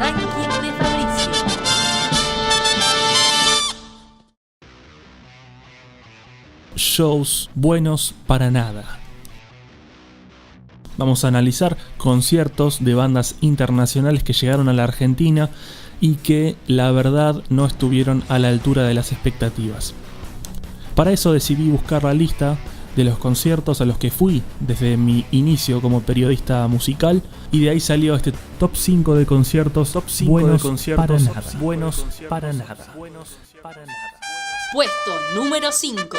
ranking de Fabricio. Shows buenos para nada. Vamos a analizar conciertos de bandas internacionales que llegaron a la Argentina y que la verdad no estuvieron a la altura de las expectativas. Para eso decidí buscar la lista de los conciertos a los que fui desde mi inicio como periodista musical, y de ahí salió este top 5 de conciertos buenos para nada. Puesto número 5.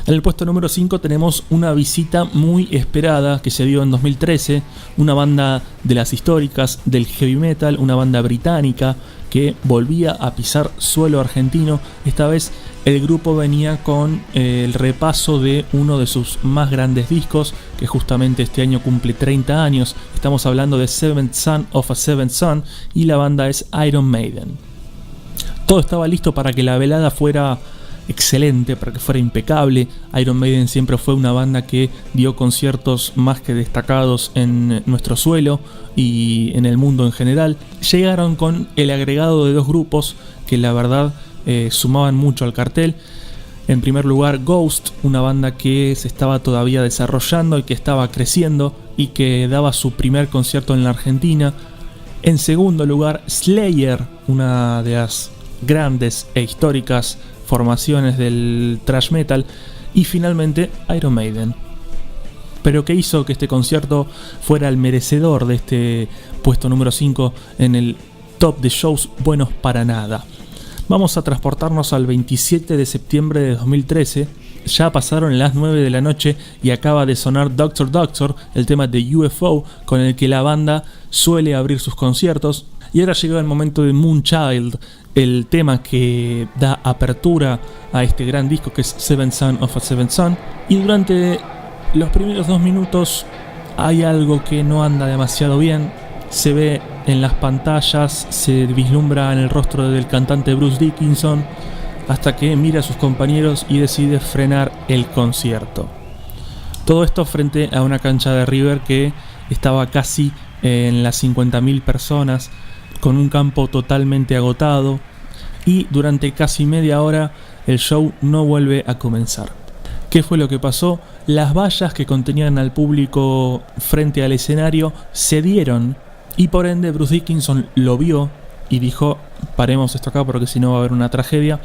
En el puesto número 5 tenemos una visita muy esperada que se dio en 2013, una banda de las históricas del heavy metal, una banda británica que volvía a pisar suelo argentino. Esta vez el grupo venía con el repaso de uno de sus más grandes discos, que justamente este año cumple 30 años. Estamos hablando de Seventh Son of a Seventh Son, y la banda es Iron Maiden. Todo estaba listo para que la velada fuera excelente, para que fuera impecable. Iron Maiden siempre fue una banda que dio conciertos más que destacados en nuestro suelo y en el mundo en general. Llegaron con el agregado de dos grupos que la verdad sumaban mucho al cartel. En primer lugar, Ghost, una banda que se estaba todavía desarrollando y que estaba creciendo y que daba su primer concierto en la Argentina. En segundo lugar, Slayer, una de las grandes e históricas formaciones del thrash metal. Y finalmente Iron Maiden. Pero ¿qué hizo que este concierto fuera el merecedor de este puesto número 5 en el top de shows buenos para nada? Vamos a transportarnos al 27 de septiembre de 2013. Ya pasaron las 9 de la noche y acaba de sonar Doctor Doctor, el tema de UFO con el que la banda suele abrir sus conciertos. Y ahora llegó el momento de Moonchild, el tema que da apertura a este gran disco que es Seventh Son of a Seventh Son. Y durante los primeros 2 minutos hay algo que no anda demasiado bien. Se ve en las pantallas, se vislumbra en el rostro del cantante Bruce Dickinson, hasta que mira a sus compañeros y decide frenar el concierto. Todo esto frente a una cancha de River que estaba casi en las 50.000 personas, con un campo totalmente agotado, y durante casi media hora el show no vuelve a comenzar. ¿Qué fue lo que pasó? Las vallas que contenían al público frente al escenario cedieron, y por ende Bruce Dickinson lo vio y dijo: paremos esto acá porque si no va a haber una tragedia.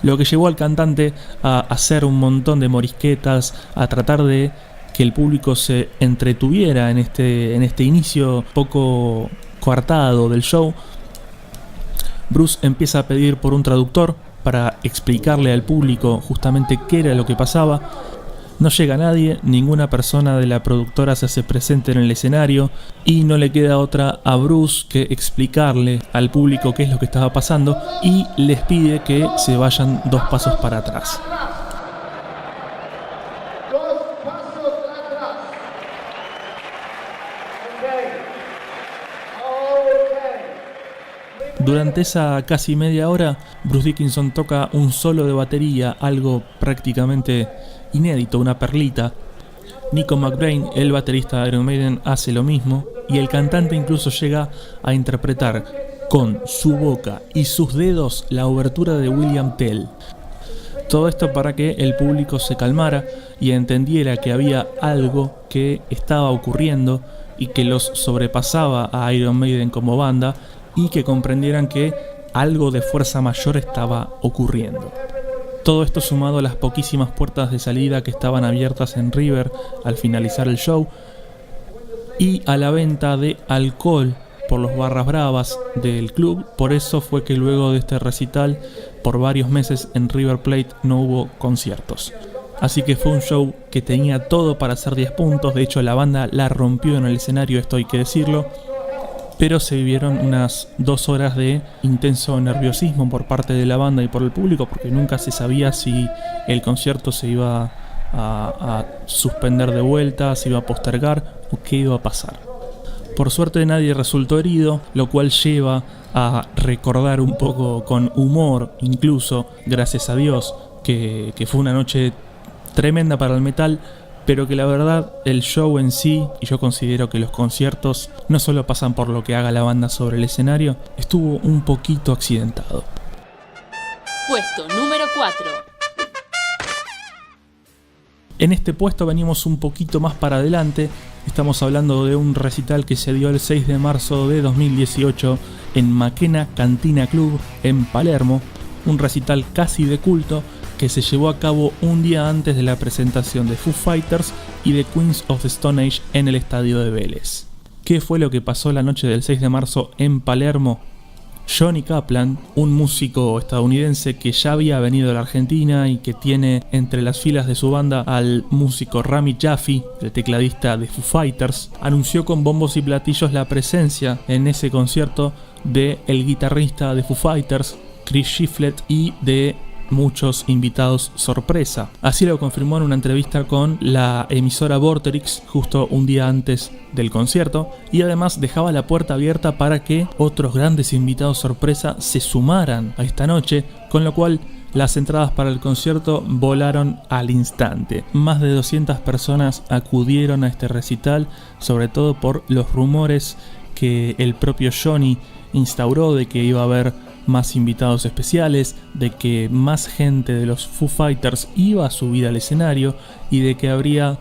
Lo que llevó al cantante a hacer un montón de morisquetas, a tratar de que el público se entretuviera en este inicio poco coartado del show. Bruce empieza a pedir por un traductor para explicarle al público justamente qué era lo que pasaba. No llega nadie, ninguna persona de la productora se hace presente en el escenario, y no le queda otra a Bruce que explicarle al público qué es lo que estaba pasando, y les pide que se vayan 2 pasos para atrás. Durante esa casi media hora, Bruce Dickinson toca un solo de batería, algo prácticamente inédito, una perlita. Nico McBrain, el baterista de Iron Maiden, hace lo mismo, y el cantante incluso llega a interpretar con su boca y sus dedos la obertura de William Tell. Todo esto para que el público se calmara y entendiera que había algo que estaba ocurriendo y que los sobrepasaba a Iron Maiden como banda, y que comprendieran que algo de fuerza mayor estaba ocurriendo. Todo esto sumado a las poquísimas puertas de salida que estaban abiertas en River al finalizar el show, y a la venta de alcohol por los barras bravas del club. Por eso fue que luego de este recital, por varios meses en River Plate no hubo conciertos. Así que fue un show que tenía todo para hacer 10 puntos. De hecho, la banda la rompió en el escenario, esto hay que decirlo. Pero se vivieron unas 2 horas de intenso nerviosismo por parte de la banda y por el público, porque nunca se sabía si el concierto se iba a suspender de vuelta, si iba a postergar o qué iba a pasar. Por suerte nadie resultó herido, lo cual lleva a recordar un poco con humor, incluso, gracias a Dios, que fue una noche tremenda para el metal, pero que la verdad el show en sí, y yo considero que los conciertos no solo pasan por lo que haga la banda sobre el escenario, estuvo un poquito accidentado. Puesto número 4. En este puesto venimos un poquito más para adelante. Estamos hablando de un recital que se dio el 6 de marzo de 2018 en Maquena Cantina Club en Palermo. Un recital casi de culto que se llevó a cabo un día antes de la presentación de Foo Fighters y de Queens of the Stone Age en el estadio de Vélez. ¿Qué fue lo que pasó la noche del 6 de marzo en Palermo? Johnny Kaplan, un músico estadounidense que ya había venido a la Argentina y que tiene entre las filas de su banda al músico Rami Jaffee, el tecladista de Foo Fighters, anunció con bombos y platillos la presencia en ese concierto de el guitarrista de Foo Fighters, Chris Shiflett, y de muchos invitados sorpresa. Así lo confirmó en una entrevista con la emisora Vorterix justo un día antes del concierto, y además dejaba la puerta abierta para que otros grandes invitados sorpresa se sumaran a esta noche, con lo cual las entradas para el concierto volaron al instante. Más de 200 personas acudieron a este recital, sobre todo por los rumores que el propio Johnny instauró de que iba a haber más invitados especiales, de que más gente de los Foo Fighters iba a subir al escenario y de que habría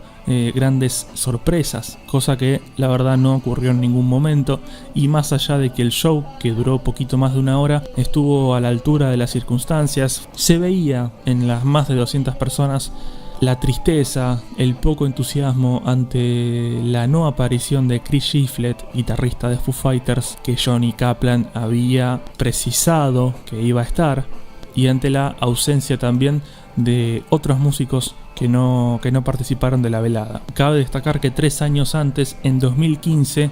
grandes sorpresas, cosa que la verdad no ocurrió en ningún momento. Y más allá de que el show, que duró poquito más de una hora, estuvo a la altura de las circunstancias, se veía en las más de 200 personas la tristeza, el poco entusiasmo ante la no aparición de Chris Shiflett, guitarrista de Foo Fighters, que Johnny Kaplan había precisado que iba a estar, y ante la ausencia también de otros músicos que no participaron de la velada. Cabe destacar que 3 años antes, en 2015,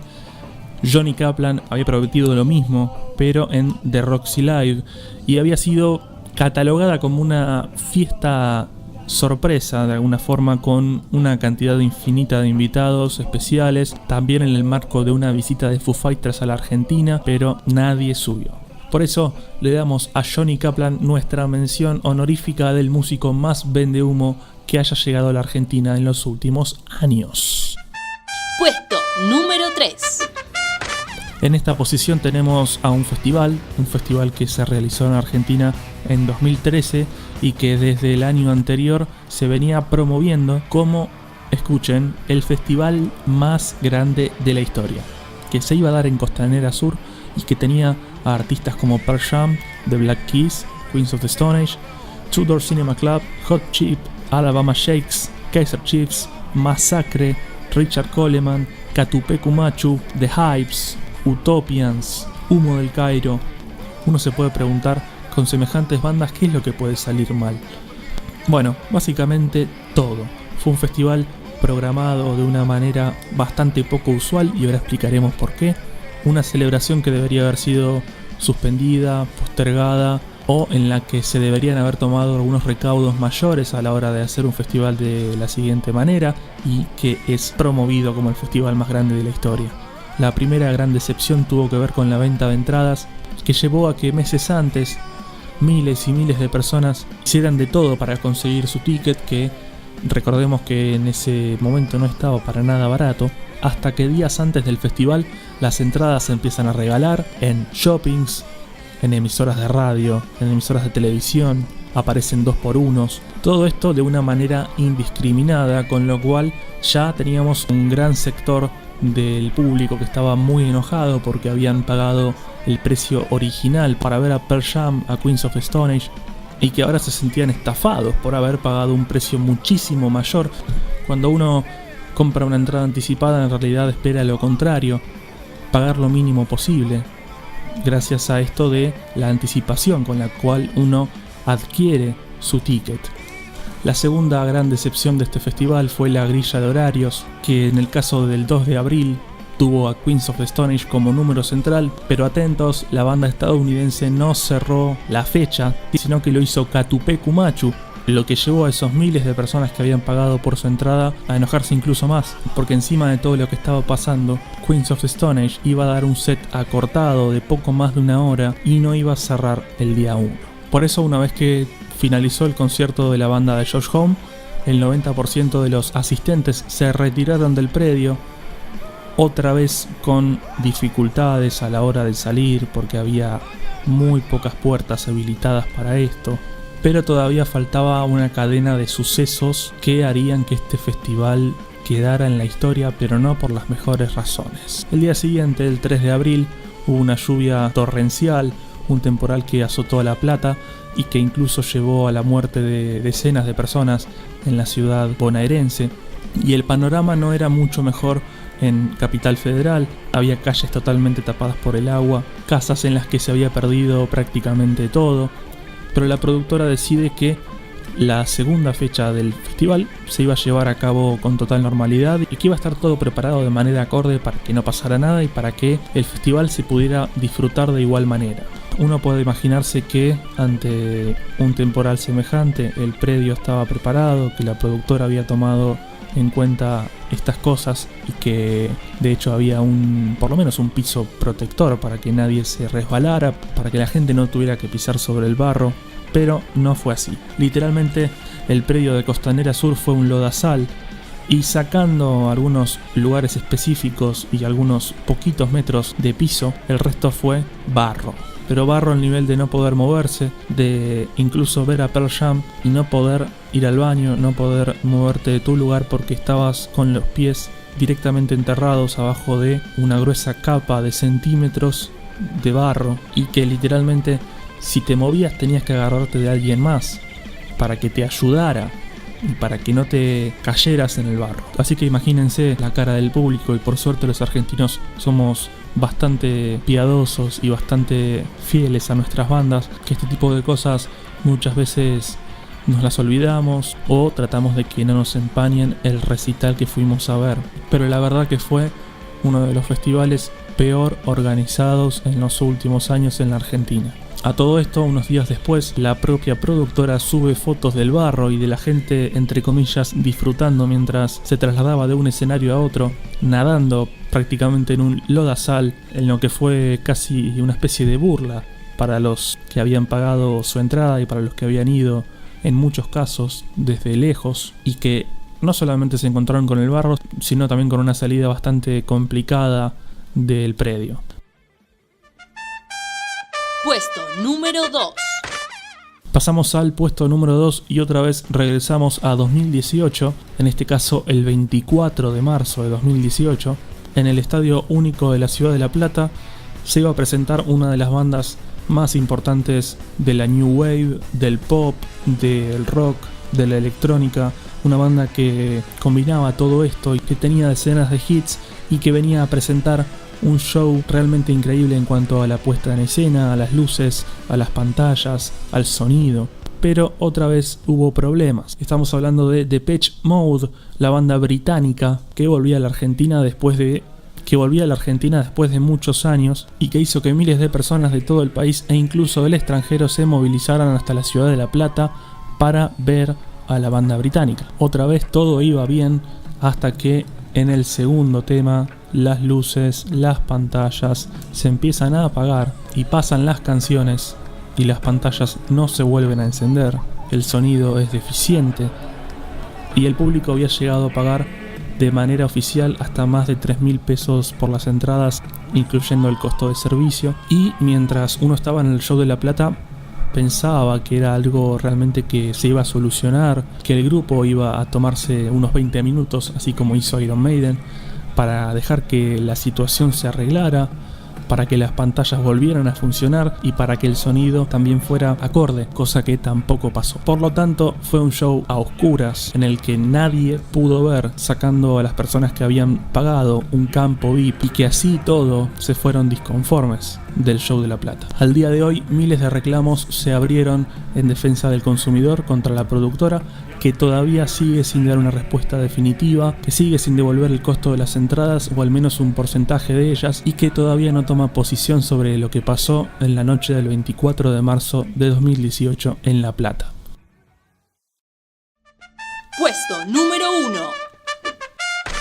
Johnny Kaplan había prometido lo mismo, pero en The Roxy Live, y había sido catalogada como una fiesta sorpresa de alguna forma, con una cantidad infinita de invitados especiales, también en el marco de una visita de Foo Fighters a la Argentina, pero nadie subió. Por eso le damos a Johnny Kaplan nuestra mención honorífica del músico más vendehumo que haya llegado a la Argentina en los últimos años. Puesto número 3. En esta posición tenemos a un festival que se realizó en Argentina en 2013 y que desde el año anterior se venía promoviendo como, escuchen, el festival más grande de la historia, que se iba a dar en Costanera Sur y que tenía a artistas como Pearl Jam, The Black Keys, Queens of the Stone Age, Two Door Cinema Club, Hot Chip, Alabama Shakes, Kaiser Chiefs, Massacre, Richard Coleman, Catupecu Machu, The Hypes, Utopians, Humo del Cairo. Uno se puede preguntar, con semejantes bandas, ¿qué es lo que puede salir mal? Bueno, básicamente todo. Fue un festival programado de una manera bastante poco usual y ahora explicaremos por qué. Una celebración que debería haber sido suspendida, postergada, o en la que se deberían haber tomado algunos recaudos mayores a la hora de hacer un festival de la siguiente manera, y que es promovido como el festival más grande de la historia. La primera gran decepción tuvo que ver con la venta de entradas, que llevó a que meses antes miles y miles de personas hicieran de todo para conseguir su ticket, que recordemos que en ese momento no estaba para nada barato, hasta que días antes del festival las entradas se empiezan a regalar en shoppings, en emisoras de radio, en emisoras de televisión, aparecen 2x1, todo esto de una manera indiscriminada, con lo cual ya teníamos un gran sector del público que estaba muy enojado porque habían pagado el precio original para ver a Pearl Jam, a Queens of the Stone Age, y que ahora se sentían estafados por haber pagado un precio muchísimo mayor. Cuando uno compra una entrada anticipada, en realidad espera lo contrario, pagar lo mínimo posible, gracias a esto de la anticipación con la cual uno adquiere su ticket. La segunda gran decepción de este festival fue la grilla de horarios, que en el caso del 2 de abril tuvo a Queens of the Stone Age como número central, pero atentos, la banda estadounidense no cerró la fecha, sino que lo hizo Catupecu Machu, lo que llevó a esos miles de personas que habían pagado por su entrada a enojarse incluso más, porque encima de todo lo que estaba pasando, Queens of the Stone Age iba a dar un set acortado de poco más de una hora y no iba a cerrar el día 1. Por eso, una vez que finalizó el concierto de la banda de Josh Homme, el 90% de los asistentes se retiraron del predio, otra vez con dificultades a la hora de salir porque había muy pocas puertas habilitadas para esto, pero todavía faltaba una cadena de sucesos que harían que este festival quedara en la historia, pero no por las mejores razones. El día siguiente, el 3 de abril, hubo una lluvia torrencial, un temporal que azotó a La Plata y que incluso llevó a la muerte de decenas de personas en la ciudad bonaerense, y el panorama no era mucho mejor en Capital Federal. Había calles totalmente tapadas por el agua, casas en las que se había perdido prácticamente todo, pero la productora decide que la segunda fecha del festival se iba a llevar a cabo con total normalidad y que iba a estar todo preparado de manera acorde para que no pasara nada y para que el festival se pudiera disfrutar de igual manera. Uno puede imaginarse que ante un temporal semejante el predio estaba preparado, que la productora había tomado en cuenta estas cosas y que de hecho había por lo menos un piso protector para que nadie se resbalara, para que la gente no tuviera que pisar sobre el barro, pero no fue así. Literalmente el predio de Costanera Sur fue un lodazal y, sacando algunos lugares específicos y algunos poquitos metros de piso, el resto fue barro. Pero barro al nivel de no poder moverse, de incluso ver a Pearl Jam y no poder ir al baño, no poder moverte de tu lugar porque estabas con los pies directamente enterrados abajo de una gruesa capa de centímetros de barro, y que literalmente si te movías tenías que agarrarte de alguien más para que te ayudara y para que no te cayeras en el barro. Así que imagínense la cara del público, y por suerte los argentinos somos bastante piadosos y bastante fieles a nuestras bandas, que este tipo de cosas muchas veces nos las olvidamos o tratamos de que no nos empañen el recital que fuimos a ver. Pero la verdad que fue uno de los festivales peor organizados en los últimos años en la Argentina. A todo esto, unos días después, la propia productora sube fotos del barro y de la gente, entre comillas, disfrutando mientras se trasladaba de un escenario a otro, nadando prácticamente en un lodazal, en lo que fue casi una especie de burla para los que habían pagado su entrada y para los que habían ido, en muchos casos, desde lejos, y que no solamente se encontraron con el barro, sino también con una salida bastante complicada del predio. Puesto número 2. Pasamos al puesto número 2 y otra vez regresamos a 2018, en este caso el 24 de marzo de 2018, en el Estadio Único de la Ciudad de La Plata se iba a presentar una de las bandas más importantes de la New Wave, del pop, del rock, de la electrónica, una banda que combinaba todo esto y que tenía decenas de hits y que venía a presentar un show realmente increíble en cuanto a la puesta en escena, a las luces, a las pantallas, al sonido. Pero otra vez hubo problemas. Estamos hablando de Depeche Mode, la banda británica que volvía a la Argentina después de muchos años y que hizo que miles de personas de todo el país e incluso del extranjero se movilizaran hasta la ciudad de La Plata para ver a la banda británica. Otra vez todo iba bien hasta que en el segundo tema las luces, las pantallas se empiezan a apagar y pasan las canciones y las pantallas no se vuelven a encender, el sonido es deficiente y el público había llegado a pagar de manera oficial hasta más de 3.000 pesos por las entradas, incluyendo el costo de servicio. Y mientras uno estaba en el show de La Plata, pensaba que era algo realmente que se iba a solucionar, que el grupo iba a tomarse unos 20 minutos, así como hizo Iron Maiden, para dejar que la situación se arreglara, para que las pantallas volvieran a funcionar y para que el sonido también fuera acorde, cosa que tampoco pasó. Por lo tanto, fue un show a oscuras en el que nadie pudo ver, sacando a las personas que habían pagado un campo VIP y que así todo se fueron disconformes del show de La Plata. Al día de hoy, miles de reclamos se abrieron en defensa del consumidor contra la productora, que todavía sigue sin dar una respuesta definitiva, que sigue sin devolver el costo de las entradas o al menos un porcentaje de ellas, y que todavía no toma posición sobre lo que pasó en la noche del 24 de marzo de 2018 en La Plata. Puesto número 1.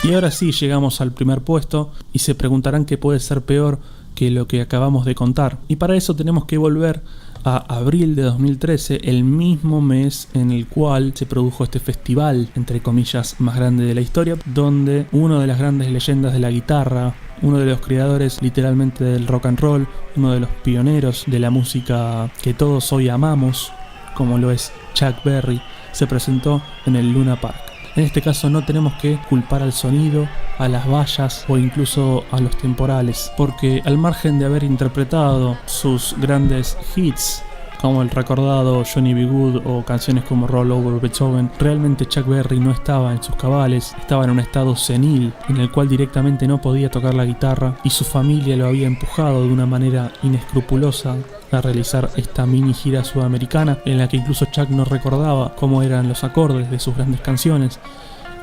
Y ahora sí llegamos al primer puesto y se preguntarán qué puede ser peor que lo que acabamos de contar. Y para eso tenemos que volver a abril de 2013, el mismo mes en el cual se produjo este festival, entre comillas, más grande de la historia, donde una de las grandes leyendas de la guitarra, uno de los creadores literalmente del rock and roll, uno de los pioneros de la música que todos hoy amamos, como lo es Chuck Berry, se presentó en el Luna Park. En este caso no tenemos que culpar al sonido, a las vallas o incluso a los temporales, porque al margen de haber interpretado sus grandes hits, como el recordado Johnny B. Good o canciones como Roll Over Beethoven, realmente Chuck Berry no estaba en sus cabales, estaba en un estado senil en el cual directamente no podía tocar la guitarra y su familia lo había empujado de una manera inescrupulosa a realizar esta mini gira sudamericana en la que incluso Chuck no recordaba cómo eran los acordes de sus grandes canciones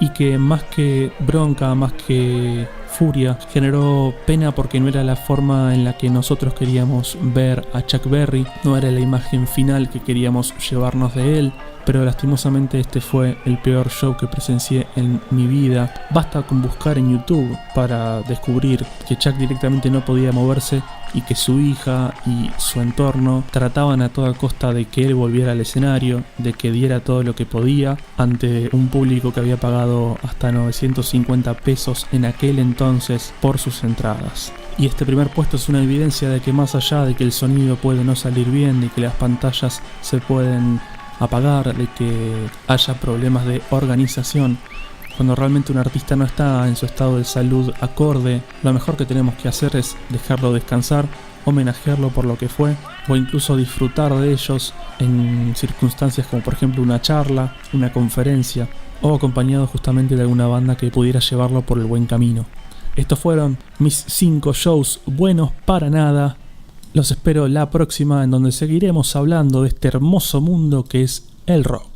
y que más que bronca, más que furia, generó pena porque no era la forma en la que nosotros queríamos ver a Chuck Berry, no era la imagen final que queríamos llevarnos de él, pero lastimosamente este fue el peor show que presencié en mi vida. Basta con buscar en YouTube para descubrir que Chuck directamente no podía moverse y que su hija y su entorno trataban a toda costa de que él volviera al escenario, de que diera todo lo que podía ante un público que había pagado hasta 950 pesos en aquel entonces por sus entradas. Y este primer puesto es una evidencia de que más allá de que el sonido puede no salir bien, de que las pantallas se pueden apagar, de que haya problemas de organización, cuando realmente un artista no está en su estado de salud acorde, lo mejor que tenemos que hacer es dejarlo descansar, homenajearlo por lo que fue, o incluso disfrutar de ellos en circunstancias como por ejemplo una charla, una conferencia, o acompañado justamente de alguna banda que pudiera llevarlo por el buen camino. Estos fueron mis 5 shows buenos para nada. Los espero la próxima, en donde seguiremos hablando de este hermoso mundo que es el rock.